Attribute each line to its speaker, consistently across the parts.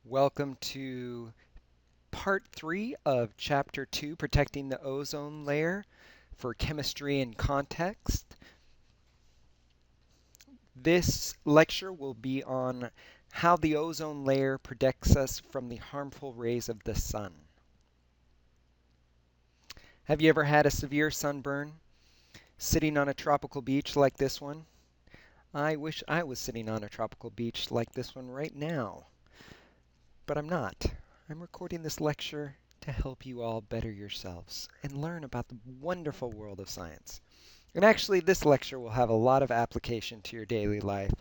Speaker 1: Welcome to part 3 of chapter 2, Protecting the Ozone Layer for Chemistry and Context. This lecture will be on how the ozone layer protects us from the harmful rays of the sun. Have you ever had a severe sunburn sitting on a tropical beach like this one? I wish I was sitting on a tropical beach like this one right now. But I'm not. I'm recording this lecture to help you all better yourselves and learn about the wonderful world of science. And actually, this lecture will have a lot of application to your daily life.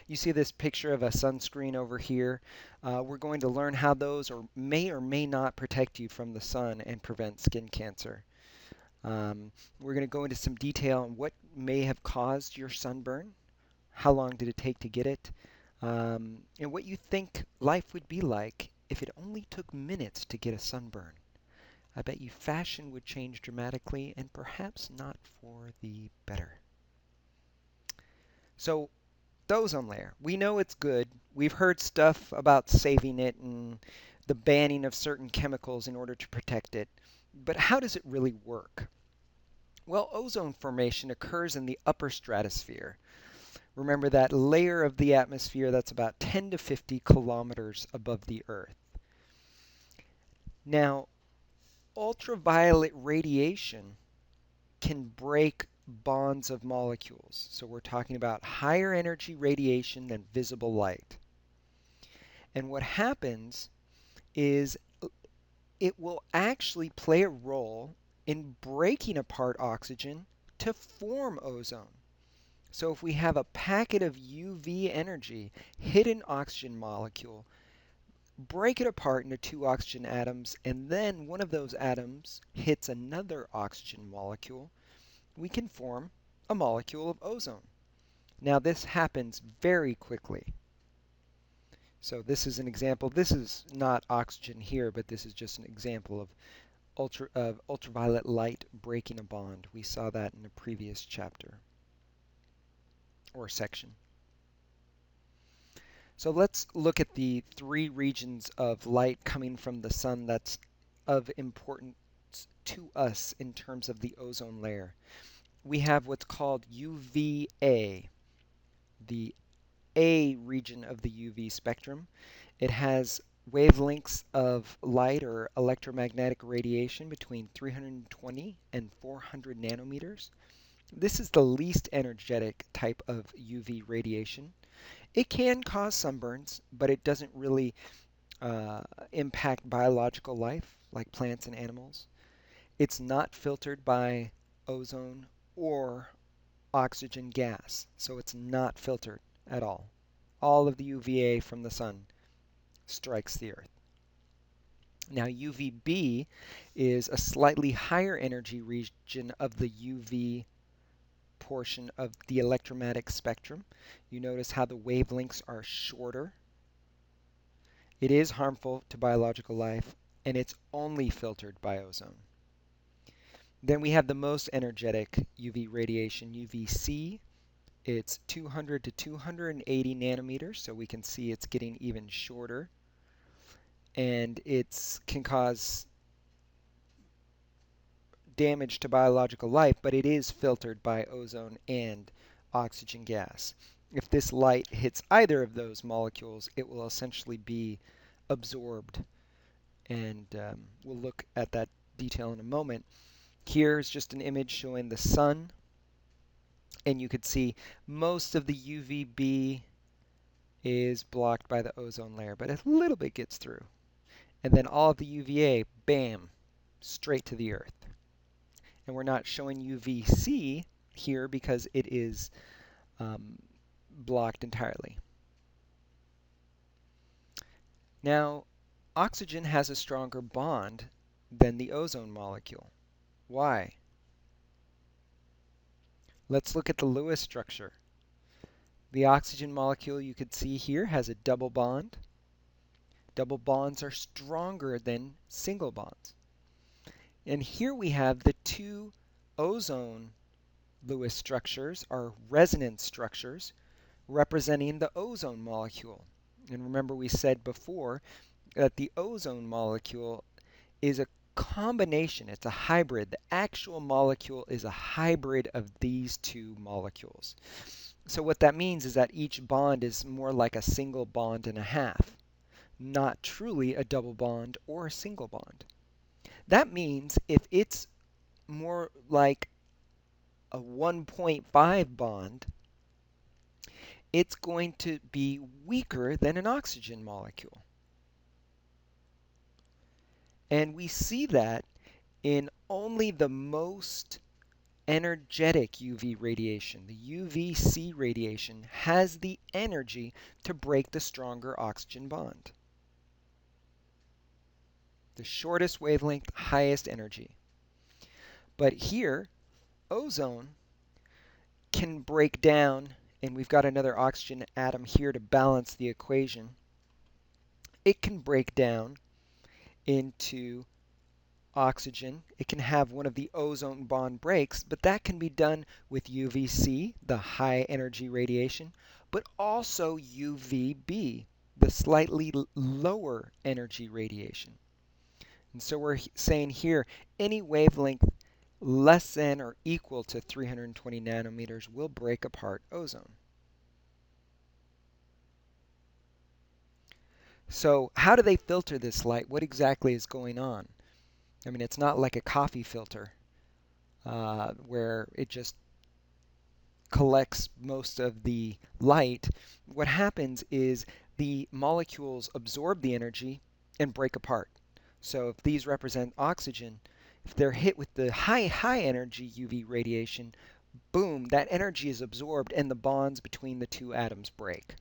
Speaker 1: You see this picture of a sunscreen over here. We're going to learn how those or may not protect you from the sun and prevent skin cancer. We're going to go into some detail on what may have caused your sunburn, how long did it take to get it, and what you think life would be like if it only took minutes to get a sunburn. I bet you fashion would change dramatically and perhaps not for the better. So, the ozone layer. We know it's good. We've heard stuff about saving it and the banning of certain chemicals in order to protect it. But how does it really work? Well, ozone formation occurs in the upper stratosphere. Remember that layer of the atmosphere that's about 10 to 50 kilometers above the Earth. Now, ultraviolet radiation can break bonds of molecules. So we're talking about higher energy radiation than visible light. And what happens is it will actually play a role in breaking apart oxygen to form ozone. So if we have a packet of UV energy hit an oxygen molecule, break it apart into two oxygen atoms, and then one of those atoms hits another oxygen molecule, we can form a molecule of ozone. Now this happens very quickly. So this is an example. This is not oxygen here, but this is just an example of ultraviolet light breaking a bond. We saw that in a previous chapter or section. So let's look at the three regions of light coming from the sun that's of importance to us in terms of the ozone layer. We have what's called UVA, the A region of the UV spectrum. It has wavelengths of light or electromagnetic radiation between 320 and 400 nanometers. This is the least energetic type of UV radiation. It can cause sunburns, but it doesn't really impact biological life like plants and animals. It's not filtered by ozone or oxygen gas, so it's not filtered at all. All of the UVA from the sun strikes the Earth. Now UVB is a slightly higher energy region of the UV portion of the electromagnetic spectrum. You notice how the wavelengths are shorter. It is harmful to biological life, and it's only filtered by ozone. Then we have the most energetic UV radiation, UVC. It's 200 to 280 nanometers, so we can see it's getting even shorter. And it can cause damage to biological life, but it is filtered by ozone and oxygen gas. If this light hits either of those molecules, it will essentially be absorbed. And we'll look at that detail in a moment. Here's just an image showing the sun. And you could see most of the UVB is blocked by the ozone layer, but a little bit gets through. And then all of the UVA, bam, straight to the Earth. And we're not showing UVC here because it is blocked entirely. Now, oxygen has a stronger bond than the ozone molecule. Why? Let's look at the Lewis structure. The oxygen molecule you could see here has a double bond. Double bonds are stronger than single bonds. And here we have the two ozone Lewis structures, are resonance structures, representing the ozone molecule. And remember we said before that the ozone molecule is a combination, it's a hybrid. The actual molecule is a hybrid of these two molecules. So what that means is that each bond is more like a single bond and a half, not truly a double bond or a single bond. That means if it's more like a 1.5 bond, it's going to be weaker than an oxygen molecule. And we see that in only the most energetic UV radiation. The UVC radiation has the energy to break the stronger oxygen bond. The shortest wavelength, highest energy. But here, ozone can break down, and we've got another oxygen atom here to balance the equation. It can break down into oxygen. It can have one of the ozone bond breaks, but that can be done with UVC, the high energy radiation, but also UVB, the slightly lower energy radiation. And so we're saying here any wavelength less than or equal to 320 nanometers will break apart ozone. So how do they filter this light? What exactly is going on? I mean, it's not like a coffee filter where it just collects most of the light. What happens is the molecules absorb the energy and break apart. So if these represent oxygen, if they're hit with the high energy UV radiation, boom, that energy is absorbed and the bonds between the two atoms break.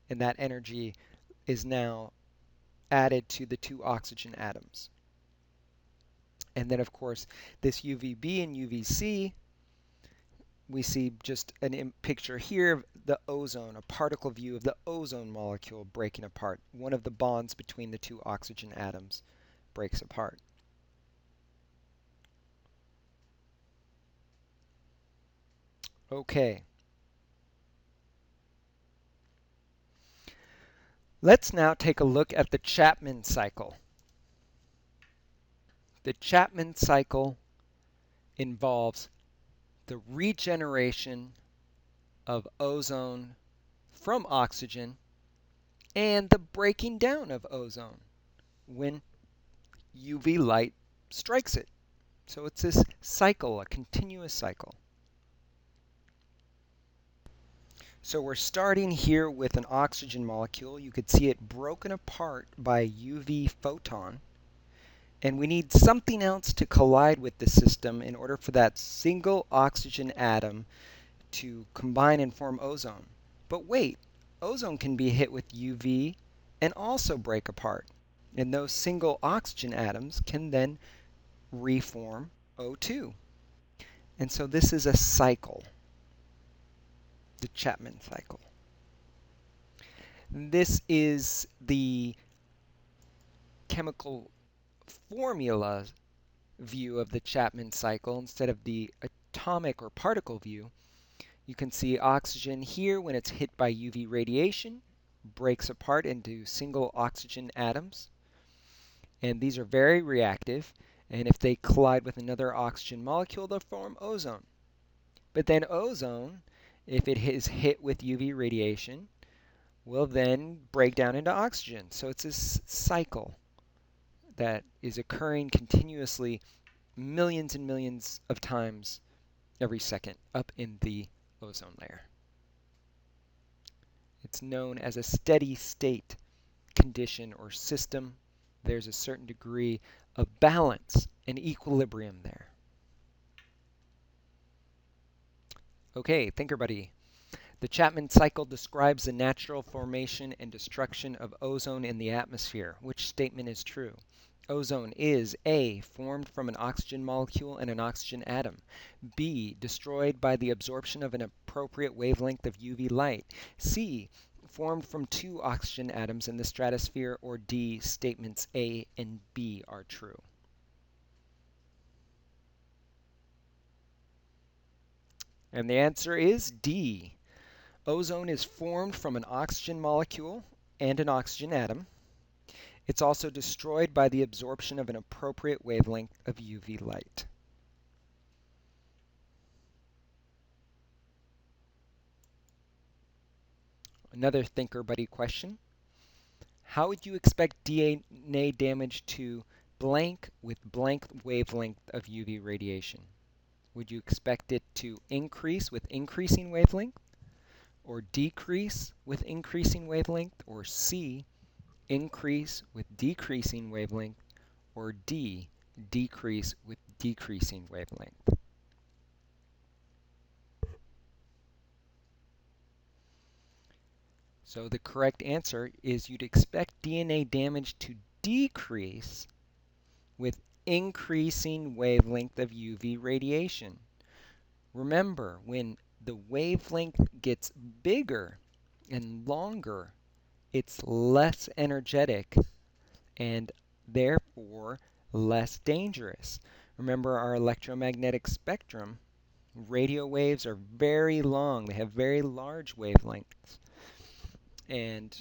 Speaker 1: And that energy is now added to the two oxygen atoms. And then, of course, this UVB and UVC, we see just a picture here of the ozone, a particle view of the ozone molecule breaking apart. One of the bonds between the two oxygen atoms breaks apart. Okay. Let's now take a look at the Chapman cycle. The Chapman cycle involves the regeneration of ozone from oxygen and the breaking down of ozone when UV light strikes it. So it's this cycle, a continuous cycle. So we're starting here with an oxygen molecule. You could see it broken apart by a UV photon. And we need something else to collide with the system in order for that single oxygen atom to combine and form ozone. But wait, ozone can be hit with UV and also break apart. And those single oxygen atoms can then reform O2. And so this is a cycle, the Chapman cycle. This is the chemical formula view of the Chapman cycle instead of the atomic or particle view. You can see oxygen here when it's hit by UV radiation breaks apart into single oxygen atoms. And these are very reactive. And if they collide with another oxygen molecule, they'll form ozone. But then ozone, if it is hit with UV radiation, will then break down into oxygen. So it's this cycle that is occurring continuously millions and millions of times every second up in the ozone layer. It's known as a steady state condition or system. There's a certain degree of balance and equilibrium there. Okay, thinker buddy. The Chapman cycle describes the natural formation and destruction of ozone in the atmosphere. Which statement is true? Ozone is A, formed from an oxygen molecule and an oxygen atom. B, destroyed by the absorption of an appropriate wavelength of UV light. C, formed from two oxygen atoms in the stratosphere. Or D, statements A and B are true. And the answer is D. Ozone is formed from an oxygen molecule and an oxygen atom. It's also destroyed by the absorption of an appropriate wavelength of UV light. Another thinker buddy question. How would you expect DNA damage to blank with blank wavelength of UV radiation? Would you expect it to increase with increasing wavelength, or decrease with increasing wavelength, or C, increase with decreasing wavelength, or D, decrease with decreasing wavelength? So the correct answer is you'd expect DNA damage to decrease with increasing wavelength of UV radiation. Remember, when the wavelength gets bigger and longer, it's less energetic and therefore less dangerous. Remember our electromagnetic spectrum, radio waves are very long, they have very large wavelengths. And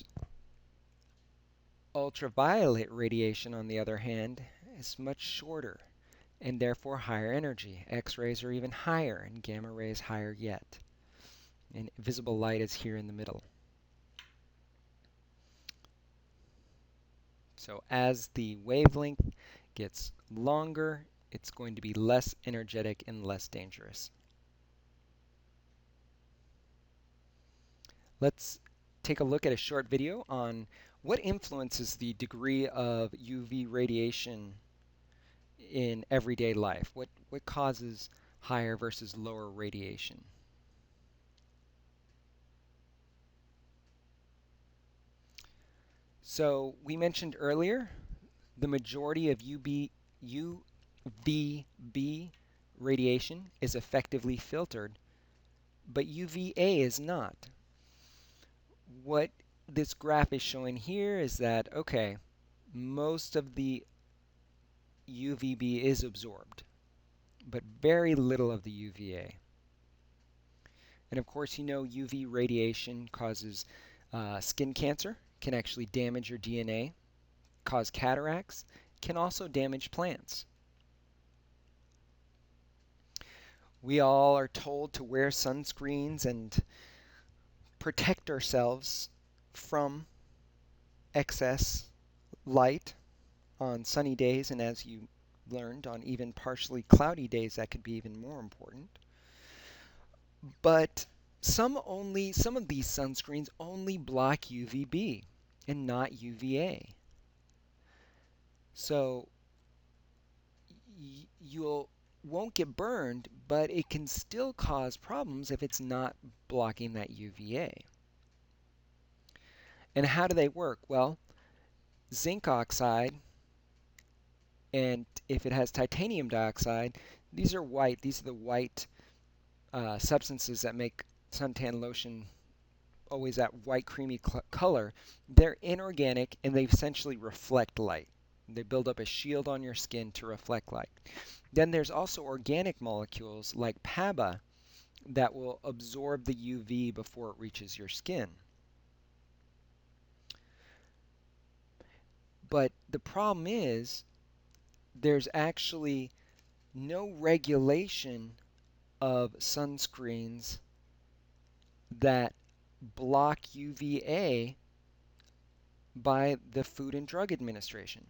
Speaker 1: ultraviolet radiation, on the other hand, is much shorter and therefore higher energy. X-rays are even higher and gamma rays higher yet. And visible light is here in the middle. So as the wavelength gets longer, it's going to be less energetic and less dangerous. Let's take a look at a short video on what influences the degree of UV radiation in everyday life. What causes higher versus lower radiation? So we mentioned earlier the majority of UVB radiation is effectively filtered, but UVA is not. What this graph is showing here is that, okay, most of the UVB is absorbed, but very little of the UVA. And of course, you know UV radiation causes skin cancer, can actually damage your DNA, cause cataracts, can also damage plants. We all are told to wear sunscreens and protect ourselves from excess light on sunny days, and as you learned, on even partially cloudy days, that could be even more important. But some of these sunscreens only block UVB and not UVA. So you won't get burned, but it can still cause problems if it's not blocking that UVA. And how do they work? Well, zinc oxide, and if it has titanium dioxide, these are white. These are the white substances that make suntan lotion always that white creamy color. They're inorganic and they essentially reflect light. They build up a shield on your skin to reflect light. Then there's also organic molecules like PABA that will absorb the UV before it reaches your skin. But the problem is there's actually no regulation of sunscreens that block UVA by the Food and Drug Administration.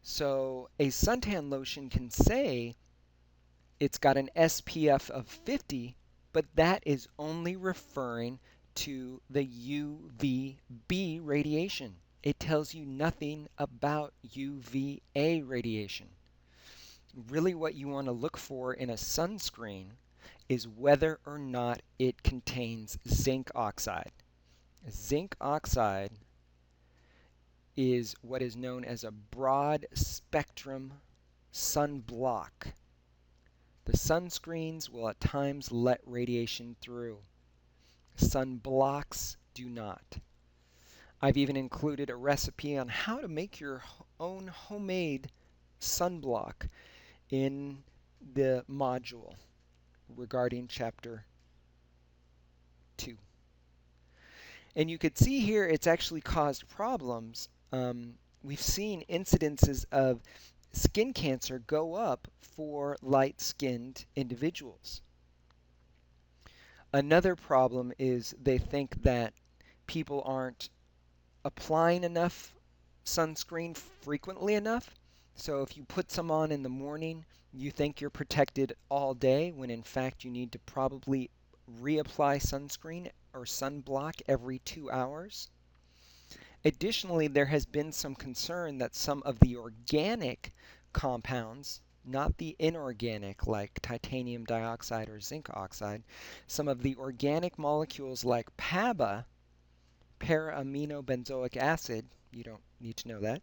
Speaker 1: So a suntan lotion can say it's got an SPF of 50, but that is only referring to the UVB radiation. It tells you nothing about UVA radiation. Really what you want to look for in a sunscreen is whether or not it contains zinc oxide. Zinc oxide is what is known as a broad spectrum sunblock. The sunscreens will at times let radiation through. Sunblocks do not. I've even included a recipe on how to make your own homemade sunblock in the module regarding Chapter 2. And you could see here it's actually caused problems we've seen incidences of skin cancer go up for light-skinned individuals. Another problem is they think that people aren't applying enough sunscreen frequently enough. So if you put some on in the morning, you think you're protected all day, when in fact you need to probably reapply sunscreen or sunblock every 2 hours. Additionally, there has been some concern that some of the organic compounds, not the inorganic like titanium dioxide or zinc oxide, some of the organic molecules like PABA, para-aminobenzoic acid, you don't need to know that,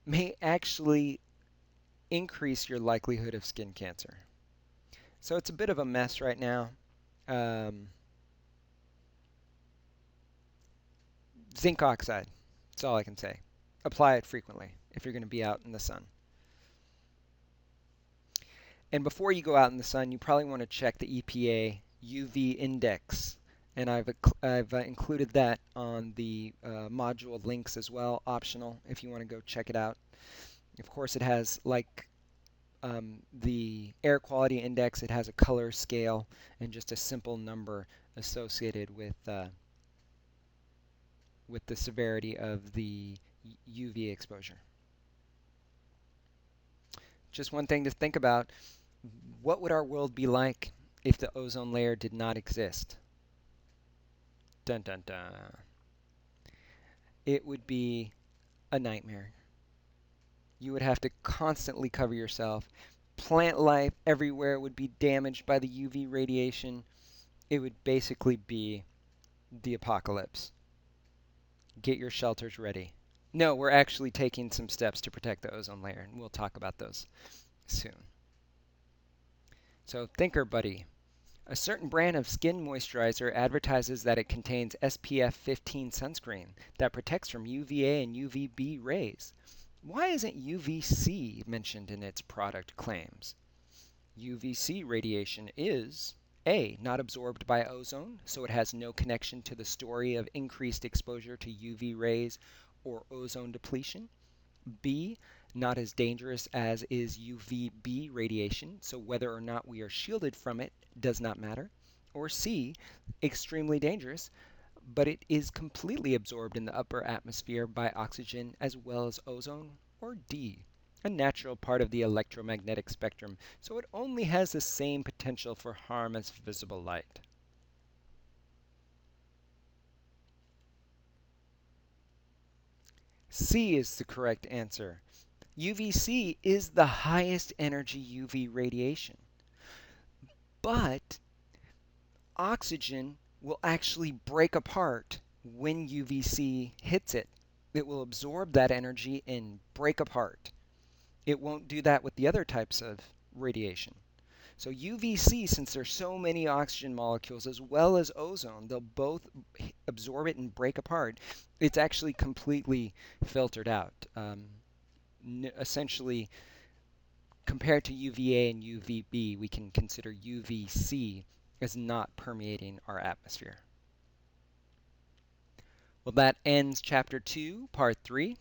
Speaker 1: may actually increase your likelihood of skin cancer. So it's a bit of a mess right now. Um, Zinc oxide, that's all I can say. Apply it frequently if you're going to be out in the sun. And before you go out in the sun, you probably want to check the EPA UV index. And I've included that on the module links as well, optional if you want to go check it out. Of course, it has, like the air quality index, it has a color scale and just a simple number associated with the severity of the UV exposure. Just one thing to think about: what would our world be like if the ozone layer did not exist? Dun dun dun. It would be a nightmare. You would have to constantly cover yourself. Plant life everywhere would be damaged by the UV radiation. It would basically be the apocalypse. Get your shelters ready. No, we're actually taking some steps to protect the ozone layer, and we'll talk about those soon. So, Thinker Buddy. A certain brand of skin moisturizer advertises that it contains SPF 15 sunscreen that protects from UVA and UVB rays. Why isn't UVC mentioned in its product claims? UVC radiation is A. Not absorbed by ozone, so it has no connection to the story of increased exposure to UV rays or ozone depletion. B. Not as dangerous as is UVB radiation, so whether or not we are shielded from it does not matter. Or C. Extremely dangerous, but it is completely absorbed in the upper atmosphere by oxygen as well as ozone. Or D. A natural part of the electromagnetic spectrum, so it only has the same potential for harm as visible light. C is the correct answer. UVC is the highest energy UV radiation, but oxygen will actually break apart when UVC hits it. It will absorb that energy and break apart. It won't do that with the other types of radiation. So UVC, since there's so many oxygen molecules as well as ozone, they'll both absorb it and break apart. It's actually completely filtered out. Essentially, compared to UVA and UVB, we can consider UVC as not permeating our atmosphere. Well, that ends Chapter 2, Part 3.